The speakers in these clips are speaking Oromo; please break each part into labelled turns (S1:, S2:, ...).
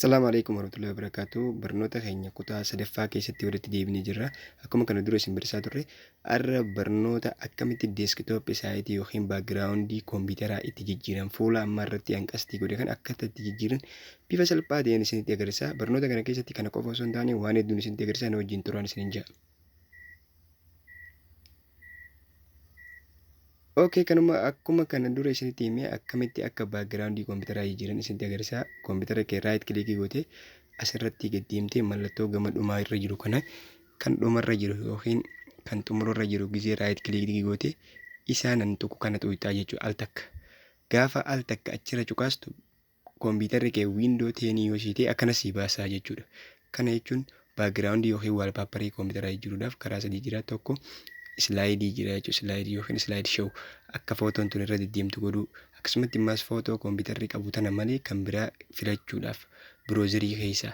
S1: Assalamualaikum warahmatullahi wabarakatuh. Barnoota keenya kutaa sadaffaa keessatti walitti deebinee jirra. Akkuma kana dura isin barsiisaa turre har'a barnoota akkamitti deeskitooppii saayitii yookiin baagiraawundii kompiitaraa itti jijjiiran fuula ammaa irratti hanqastii godhe kan akkatti itti jijjiiran bifa salphaa ta'een isinitti agarsiisa. Barnoota kana keessatti kana qofa osoo hin taane waan hedduun isinitti agarsiisa. Na wajjin turaan isinin ja'a. Kanuma akkuma kana dura isinitti himee akkamitti akka baagiraawundii kompiitaraa jijjiiran isinitti agarsiisa. Kompiitara kee raayit kilikii gootee asirratti gad deemtee mallattoo gama dhumaa irra jiru kana kan dhumarra jiru yookiin kan xumurarra jiru gisee raayit kilikii gootee isaa nan tokko kana xuqxaa jechuudha al takka. Gaafa al takka achirra cuqaastu kompiitarri kee wiindoo teenii yoo siitee akkanas sii baasaa jechuudha. Kana jechuun baagiraawundii yookiin waalpaapparii kompiitaraa jijjiiruudhaaf karaa sadii jira. Tokko slaayidii jira jechuudha. Slaayidii yookiin slaayid show akka footoon tun irra deddeemtu godhuu akkasumatti immas footoo kompiitarri qabu tana malee kan biraa filachuudhaaf biroozerii keessa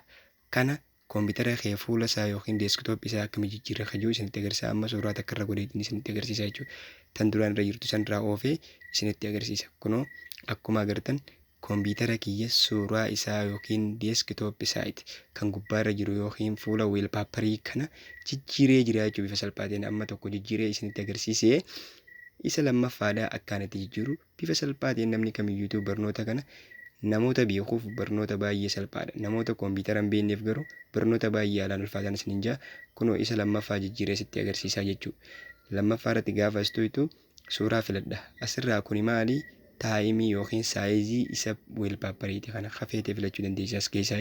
S1: kana kompiitara kee fuula isaa yookiin deeskitooppii isaa akkamitti jijjiirra kajuu isinitti agarsiisa. Amma suuraa takka irra godheetiin isinitti agarsiisa jechuudha. Tan duraan irra jirtu san irraa oofee isinitti agarsiisa. Kunoo akkuma agartan kompiitara kiyya suuraa isaa yookiin deeskitooppii isaati kan gubbaarra jiru yookiin fuula weelpaapparii kana jijjiiree jira jechuudha. Bifa salphaatiin amma tokko jijjiiree isinitti agarsiisee isa lammaffaadhaa akkaan itti jijjiiru bifa salphaatiin namni kamiyyuu barnoota kana namoota beekuuf barnoota baay'ee salphaadha. Namoota kompiitara hin beekneef garuu barnoota baay'ee haalaan ulfaatan isiniin jaa. Kunoo isa lammaffaa jijjiiree sitti agarsiisaa jechuudha. Lammaffaa irratti gaafa istuutu suuraa filadha. Asirraa kuni maali? Taayimii yookiin saayizii isa weelpaappariiti kana hafeetee filachuu dandeessaa as keessaa.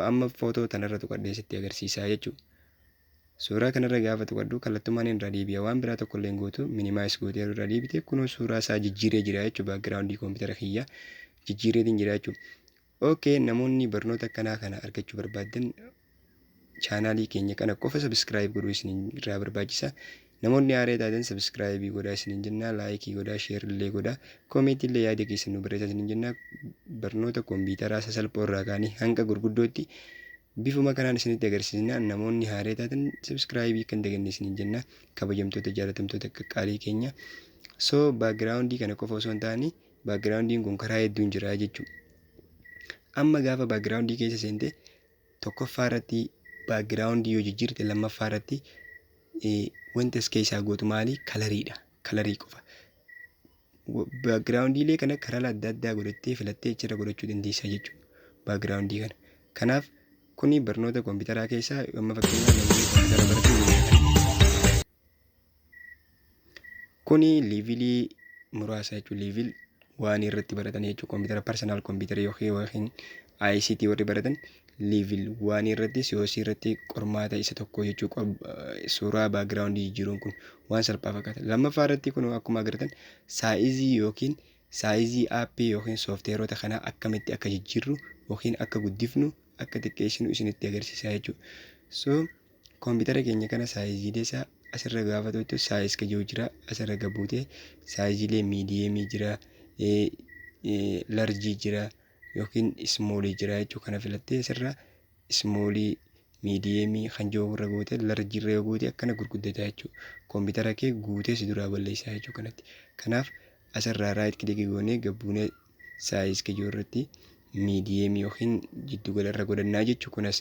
S1: Amma footoo tanarra tuqadhee sitti agarsiisaa jechuudha. Suuraa kanarra gaafa tuqadhu kallattumaan irra deebi'a. Waan biraa tokko illee gootu minimaayis gootee irra deebite kunoo suuraa isaa jijjiiree jira jechuudha. Baagiraawundii kompiitara kiyyaa jijjiireetiin jira jechuudha. Namoonni barnoota akkanaa kana argachuu barbaadan chaanaalii keenya kana qofa sabiskiraayib godhuu isin irraa barbaachisa. Namoonni haaree taatan sabiskiraayibii godhaa isinin jenna. Laayikii godhaa, sheerillee godhaa, koomentii illee yaada keessan nu barreessaa isinin jenna. Barnoota kompiitaraa sasalphoo irraa kaanii hanga gurguddootti bifuma kanaan isinitti agarsiisna. Namoonni haaree taatan sabiskiraayibii kan daganne isinin jenna. Kabajamtoota jaalatamtoota qaqqaalii keenya. Baagiraawundii kana qofa osoo hin taane baagiraawundiin kun karaa hedduun jira jechuudha. Amma gaafa baagiraawundii keessa seente tokkoffaa irratti baagiraawundii yoo jijjiirte lammaffaa irratti wanta as keessaa gootu maali? Kalariidha. Kalarii qofa. Baagiraawundiilee kana karaa adda addaa godhattee filattee achirra godhachuu dandeessaa jechuudha. Baagiraawundii kana. Kanaaf kuni barnoota kompiitaraa keessaa amma fakkeenyaaf namoonni kompiitara baratan kuni liivilii muraasa jechuudha. Liivil waan irratti baratan jechuudha. Kompiitara parsonaal kompiitara yookiin ICT warri baratan liivil waan irratti siyoosii irratti qormaata isa tokko jechuudha. Suuraa baagiraawundii jijjiiruun kun waan salphaa fakkaata. Lammaffaa irratti kun akkuma agartan saayizii yookiin saayizii aappii yookiin soofteeroota kanaa akkamitti akka jijjiirru yookiin akka guddifnu akka xiqqeessinu isinitti agarsiisaa jechuudha. Kompiitara keenya kana saayiziilee isaa asirra gaafa ta'u saayiz ka jiru jira. Asirra gabuutee saayiziilee miidiyeemii jira, larjii jira yookiin ismoolii jira jechuudha. Kana filattee asirra ismoolii, miidiyeemii kan jiru irra gootee larjiirra yoo goote akkana gurguddataa jechuudha. Kompiitara kee guutee si duraa balleessaa jechuudha kanatti. Kanaaf asirraa raayit kilikii goonee gabbuunee saayiz ka jiru irratti miidiyeemii yookiin jiddugala irra godhannaa jechuudha.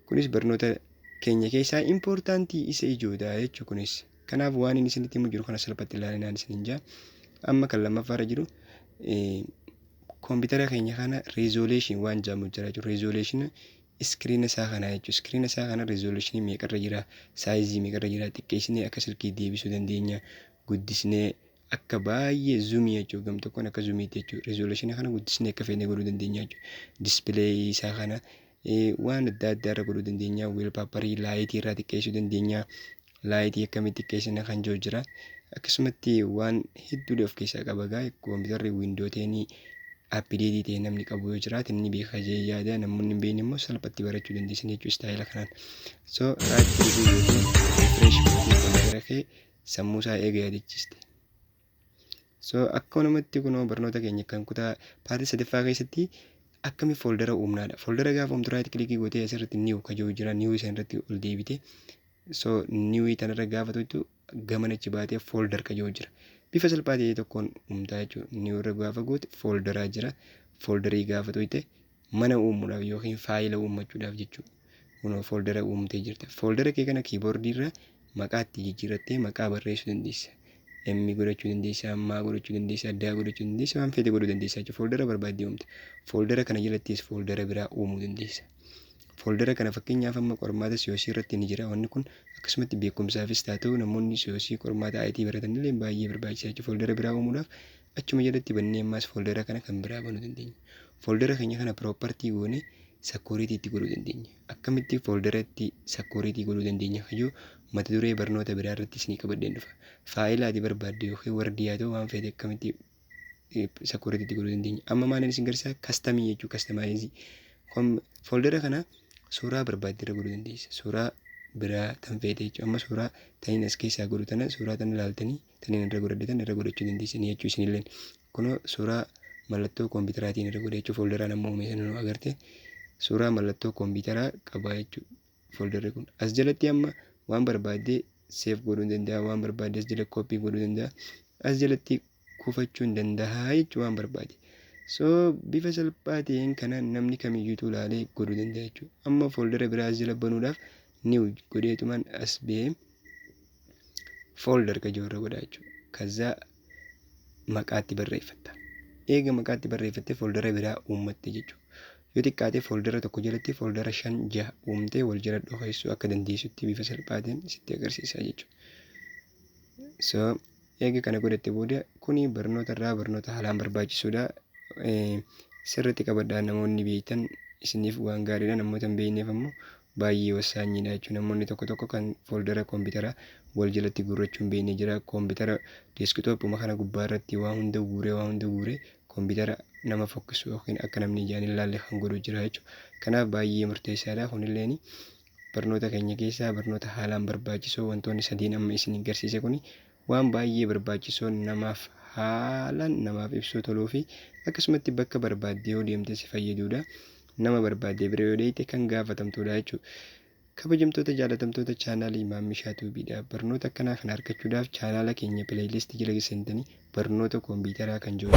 S1: Kunis barnoota keenya keessaa impoortaantii isa ijoodha jechuudha. Kanaaf waan inni isinitti himu jiru kana salphatti ilaalinaan isinin jaa. Amma kan lammaffaarra jiru kompiitara keenya kana reezooleeshin waan jedhamu jira jechuudha. Reezooleeshin iskiriina isaa kana jechuudha. Iskiriina isaa kana reezooleeshinii meeqarra jira? Saayizii meeqarra jira? Xiqqeessinee akka silkii deebisuu dandeenya. Guddisnee akka baay'ee zuumii jechuudha. Gam tokkoon akka zuumiitti jechuudha. Reezooleeshinii kana guddisnee akka feene godhuu dandeenya jechuudha. Dispileeyii isaa kana waan adda addaa irra godhuu dandeenya. Weelpaapparii laayitii irraa xiqqeessuu dandeenya. Laayitii akkamitti xiqqeessina kan jiru jira. Akkasumatti waan hedduudha of keessaa qaba. Kompiitarri wiindootenii appideetii ta'e namni qabu yoo jiraate inni beekaa jee yaada. Namoonni hin beekne immoo salphatti barachuu dandeessan jechuudha istaayila kanaan. Raayit kilikii yookiin rifireesh gootee kompiitara kee sammuu isaa eega yaadachiiste. Akka namatti kunoo barnoota keenya kan kutaa paatii sadaffaa keessatti akkami fooldara uumnaadha. Fooldara gaafa uumtu raayit kilikii gootee asirratti niiw ka jiru jira. Niiw isa irratti ol deebite. Niiwii tanarra gaafa ta'u gamanachi baatee fooldar ka jiru jira. bifa salphaa tokkoon uumtaa jechuudha. Inni warra gaafa goote fooldaraa jira. Fooldarii gaafa to'ite mana uumuudhaaf yookiin faayila uummachuudhaaf jechuudha. Kunoo fooldara uumtee jirta. Fooldara kee kana kiiboordii irra maqaa itti jijjiirrattee maqaa barreessuu dandeessa. Emmi godhachuu dandeessa, ammaa godhachuu dandeessa, addaa godhachuu dandeessa, waan feete godhuu dandeessa jechuudha. Fooldara barbaaddee uumte. Fooldara kana jalattis fooldara biraa uumuu dandeessa. Fooldara kana fakkeenyaaf amma qormaata siyoosii irratti ni jira. Wanni kun akkasumatti beekumsaafis haa ta'u namoonni siyoosii qormaata IT baratan illee baay'ee barbaachisaa jechuudha. Fooldara biraa uumuudhaaf achuma jalatti bannee ammaas fooldara kana kan biraa banuu dandeenya. Fooldara keenya kana piroopartii goonee sakkooriitiitti godhuu dandeenya. Akkamitti fooldaratti sakkooriitii godhuu dandeenya kayyoo mata duree barnoota biraa irratti isinii qabadheen dhufa. Faayilaa ati barbaadde yookiin wardii haa ta'u waan feete akkamitti sakkooriitii godhuu dandeenya. Amma maaliin isin garsiisaa kastamii jechuudha. Kastamaayizii fooldara kana suuraa barbaadde irra godhuu dandeessa. Suuraa biraa tan feete jechuudha. Amma suuraa taniin as keessaa godhu tana suuraa tan ilaaltanii taniin irra godhadhetan irra godhachuu dandeessanii jechuu isinillee. Kunoo suuraa mallattoo kompiitaraatiin irra godhee jechuudha. Fooldaraan amma uumee sana nu agarte. Suuraa mallattoo kompiitaraa qabaa jechuudha. Fooldarri kun as jalatti amma waan barbaadde seef godhuu danda'a, waan barbaadde as jala kooppii godhuu danda'a, as jalatti kuufachuu hin danda'a jechuudha waan barbaade. So bifa salphaa ta'een kana namni kamiyyuu ilaalee godhuu danda'a jechuudha. Amma fooldara biraa as jala banuudhaaf ni godheetumaan as ba'ee fooldar kajoorra godhaa jechuudha. Kazaa maqaatti barreeffatta. Eega maqaatti barreeffattee fooldara biraa uummatte jechuudha. Yoo xiqqaatee fooldara tokko jalatti fooldara 5-6 uumtee wal jala dhoofessuu akka dandeessutti bifa salphaatiin sitti agarsiisa jechuudha. So eega kana godhatte booda kuni barnoota irraa barnoota haalaan barbaachisuudha. Sirriitti qabadhaa namoonni beektan isiniif waan gaariidha. Namoota hin beekneef ammoo baay'ee wasaanyiidha jechuudha. Namoonni tokko tokko kan fooldara kompiitaraa wal jalatti guurrachuu hin beekne jira. Kompiitara deeskitooppuma kana gubbaa irratti waa hunda guuree kompiitara nama fokkisu yookiin akka namni ijaan hin ilaalle kan godhu jira jechuudha. Kanaaf baay'ee murteessaadha. Kunilleen barnoota keenya keessaa barnoota haalaan barbaachisoo wantoonni sadiin amma isin agarsiise kuni waan baay'ee barbaachisoo namaaf haalaan namaaf ibsuu toluu fi akkasumatti bakka barbaaddee yoo deemte si fayyaduudha. Nama barbaaddee bira yoo deemte kan gaafatamtuudha jechuudha. Kabajamtoota jaalatamtoota chaanaalii Maammishaa Tuubiidha. Barnoota akkanaa kan argachuudhaaf chaanaala keenya pileeylistii jala seentanii barnoota kompiitaraa kan jiru.